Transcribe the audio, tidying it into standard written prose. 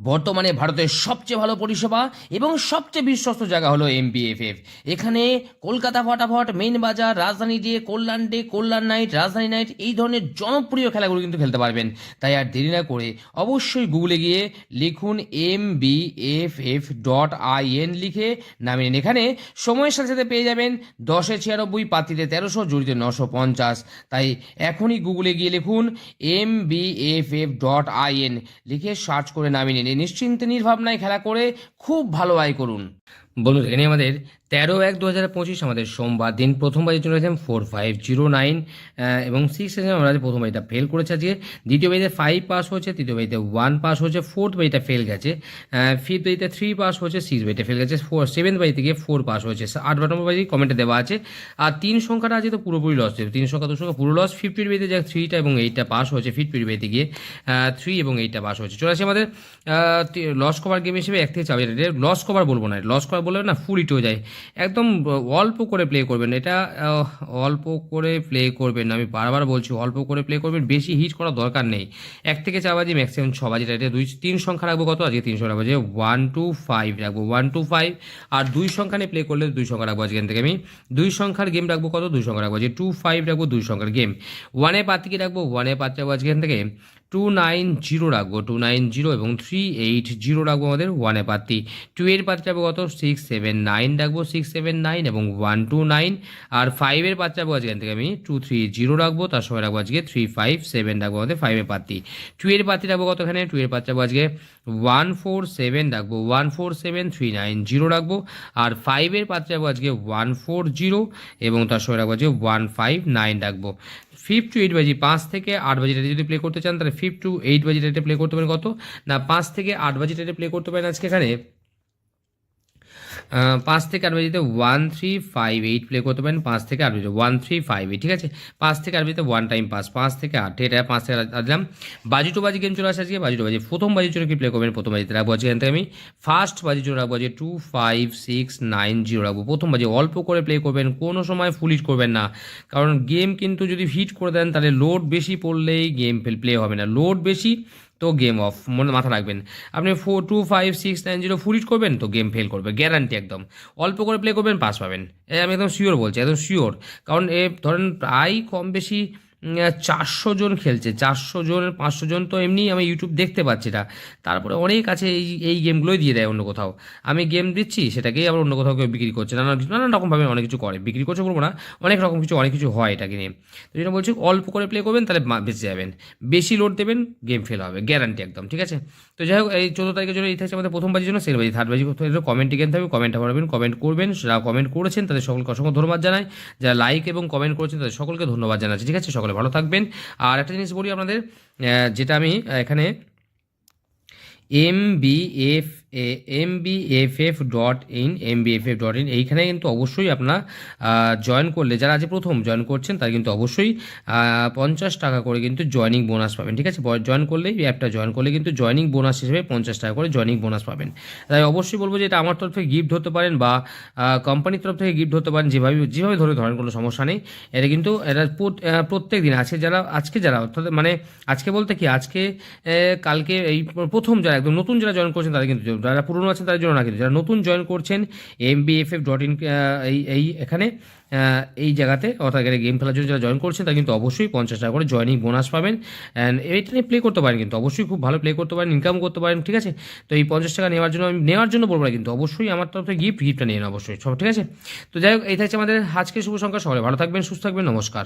বর্তমানে ভারতের সবচেয়ে ভালো পরিষেবা এবং সবচেয়ে বিশ্বস্ত জায়গা হলো এমবিএফএফ। এখানে কলকাতা ফটাফট, মেইন বাজার, রাজধানী ডে, কল্যাণ নাইট, রাজধানী নাইট এই ধরনের জনপ্রিয় খেলাগুলো কিন্তু খেলতে পারবেন। তাই আর দেরি না করে অবশ্যই গুগলে গিয়ে লিখুন mbff.in লিখে নামিয়ে নিন। এখানে সময়ের সাথে সাথে পেয়ে যাবেন 10-96, পাতিতে 1300, জুড়িতে 950। তাই এখনই গুগলে গিয়ে লিখুন mbff.in লিখে সার্চ করে নামিয়ে নিন। নিশ্চিন্তে নির্ভাবনায় খেলা করে খুব ভালো আয় করুন। বলুন, এখানে আমাদের 13/1/2025 আমাদের সোমবার দিন প্রথম বাজি চলে গেছেন 4509 এবং 6 আমরা প্রথম বাজিটা ফেল করেছে আজকে। দ্বিতীয় বাজিতে 5 পাস হয়েছে, তৃতীয় বাজিতে 1 পাস হয়েছে, ফোর্থ বাজিটা ফেল গেছে, ফিফথ বাজিতে 3 পাস হয়েছে, 6 বাজিটা ফেল গেছে, সেভেন্থ বাজি থেকে 4 পাস হয়েছে। 8 নম্বর বাজি কমেন্টে দেওয়া আছে। আর 3 সংখ্যাটা আছে তো পুরোপুরি লস দেবে, 3 সংখ্যা 2 সংখ্যা পুরো লস। 50 বাজিতে যা 3টা এবং 8টা পাস হয়েছে, 50 বাজিতে গিয়ে 3 এবং 8টা পাস হয়েছে। চলে আসে আমাদের লস কভার গেম হিসেবে 1 থেকে 4। লস কভার বলবো না, লস কভার বললে না ফুল ইট হয়ে যায়। একদম অল্প করে প্লে করবেন, এটা অল্প করে প্লে করবেন, আমি বারবার বলছি অল্প করে প্লে করবেন, বেশি হিট করার দরকার নেই। 1 থেকে 4 বাজি, ম্যাক্সিমাম 6 বাজি। এটা 3 সংখ্যা রাখবো কত আজকে? 3 সংখ্যা রাখবো যে 1 to 5 রাখবো, 1 to 5। আর 2 সংখ্যা নিয়ে প্লে করলে 2 সংখ্যা রাখবো আজকে থেকে। আমি 2 সংখ্যার গেম রাখবো কত? 2 সংখ্যা রাখবো যে 2 5 রাখবো 2 সংখ্যার গেম। 1 এর পাত্রী রাখবো, 1 এর পাত্রী রাখবো আজকে থেকে 290 রাখবো, 290 এবং 380 রাখবো আমাদের 1 এর পাত্রী। 2 এর পাত্রী রাখবো কত? 679 রাখবো, 679 এবং 129। আর 5 এর পাত্রী রাখবো আজকে থেকে আমি 230 রাখবো, তার সময় রাখবো আজকে 357 রাখবো আমাদের 5 এর পাত্রী। 2 এর পাত্রী রাখবো কত? এখানে 2 এর পাত্রী রাখবো আজকে 147 রাখবো, 147 390 রাখবো। আর 5 এর পাত্রী রাখবো আজকে 140 এবং তার সময় রাখবো আজকে 159 রাখবো। 5 to 8 বাজি, 5 থেকে 8 বাজি যদি প্লে করতে চান তাহলে 5 to 8 বাজি প্লে করতে পারেন কত না, 5 থেকে 8 বাজি প্লে করতে পারেন আজকে এখানে 5 থেকে 8 বাজিতে 1358 প্লে করতে পারেন। 5 থেকে 8 বাজিতে 1358, ঠিক আছে। 5 থেকে 8 বাজিতে 1 টাইম পাস, 5 থেকে 8, এটা 5 থেকে 8 দিলাম। বাজি টু বাজি গেম চলে আসে আজকে। বাজি টু বাজি প্রথম বাজির জন্য কি প্লে করবেন? প্রথম বাজিতে রাখবো আজকে এখান থেকে আমি ফার্স্ট বাজির জন্য রাখবো আজকে 25690 রাখবো। প্রথম বাজি অল্প করে প্লে করবেন, কোনো সময় ফুল হিট করবেন না, কারণ গেম কিন্তু যদি হিট করে দেন তাহলে লোড বেশি পড়লেই গেম প্লে হবে না। লোড বেশি তো গেম অফ, মাথা রাখবেন। আপনি 42560 ফুল হিট করবেন তো গেম ফেল করবে, গ্যারান্টি একদম। অল্প করে প্লে করবেন, পাস পাবেন, আমি একদম শিওর বলছি, একদম শিওর। কারণ ধরেন প্রায় কম বেশি 400 জন খেলছে, 400 জন 500 জন তো এমনি আমি ইউটিউব দেখতে পাচ্ছি না। তারপরে অনেক আছে এই গেমগুলোই দিয়ে দেয় অন্য কোথাও। আমি গেম দিচ্ছি সেটাকেই আবার অন্য কোথাও কেউ বিক্রি করছে, নানান রকমভাবে অনেক কিছু করে, বিক্রি করছে বলবো না, অনেক কিছু হয় এটাকে নিয়ে। তো জন্য বলছি অল্প করে প্লে করবেন তাহলে বেঁচে যাবেন, বেশি লোড দেবেন গেম ফেল হবে, গ্যারান্টি একদম, ঠিক আছে। তো যাই হোক, এই 14 তারিখের জন্য এই থাকছে আমাদের প্রথম বাজির জন্য। সেকেন্ড বাজি, থার্ড বাজি কমেন্টে গেম থাকবে, কমেন্টটা পারবেন, কমেন্ট করবেন। যারা কমেন্ট করেছেন তাদের সকলকে অসংখ্য ধন্যবাদ জানাই, যারা লাইক এবং কমেন্ট করেছেন তাদের সকলকে ধন্যবাদ জানাচ্ছি, ঠিক আছে। সকলে ভালো থাকবেন। আর একটা জিনিস বলি আপনাদের, যেটা আমি এখানে mbff.in এইখানে কিন্তু অবশ্যই আপনারা জয়েন করলে, যারা আজ প্রথম জয়েন করছেন তারা কিন্তু অবশ্যই 50 টাকা করে কিন্তু জয়নিং বোনাস পাবেন, ঠিক আছে। জয়েন করলেই অ্যাপটা জয়েন করলে কিন্তু জয়নিং বোনাস হিসেবে 50 টাকা করে জয়নিং বোনাস পাবেন। তাই অবশ্যই বলবো যে এটা আমার তরফ থেকে গিফট ধরতে পারেন বা কোম্পানির তরফ থেকে গিফট ধরতে পারেন, যেভাবে ধরেন কোনো সমস্যা নেই। এটা কিন্তু এটা প্রত্যেক দিন আজকে যারা অর্থাৎ মানে আজকে বলতে কি আজকে কালকে এই প্রথম যারা একদম নতুন যারা জয়েন করছেন তারা কিন্তু, যারা পুরনো আছেন তাদের জন্য না, কিন্তু যারা নতুন জয়েন করছেন mbff.in এখানে এই জায়গাতে অর্থাৎ এখানে গেম খেলার জন্য যারা জয়েন করছেন তারা কিন্তু অবশ্যই 50 টাকা করে জয়নিং বোনাস পাবেন। অ্যান্ড এইটা নিয়ে প্লে করতে পারেন, কিন্তু অবশ্যই খুব ভালো প্লে করতে পারেন, ইনকাম করতে পারেন, ঠিক আছে। তো এই 50 টাকা নেওয়ার জন্য বলবো না, কিন্তু অবশ্যই আমার তরফ থেকে গিফটটা নিয়ে নেন অবশ্যই সব, ঠিক আছে। তো যাই হোক, এই থাকছে আমাদের আজকের শুভ সংখ্যা। সকলে ভালো থাকবেন, সুস্থ থাকবেন, নমস্কার।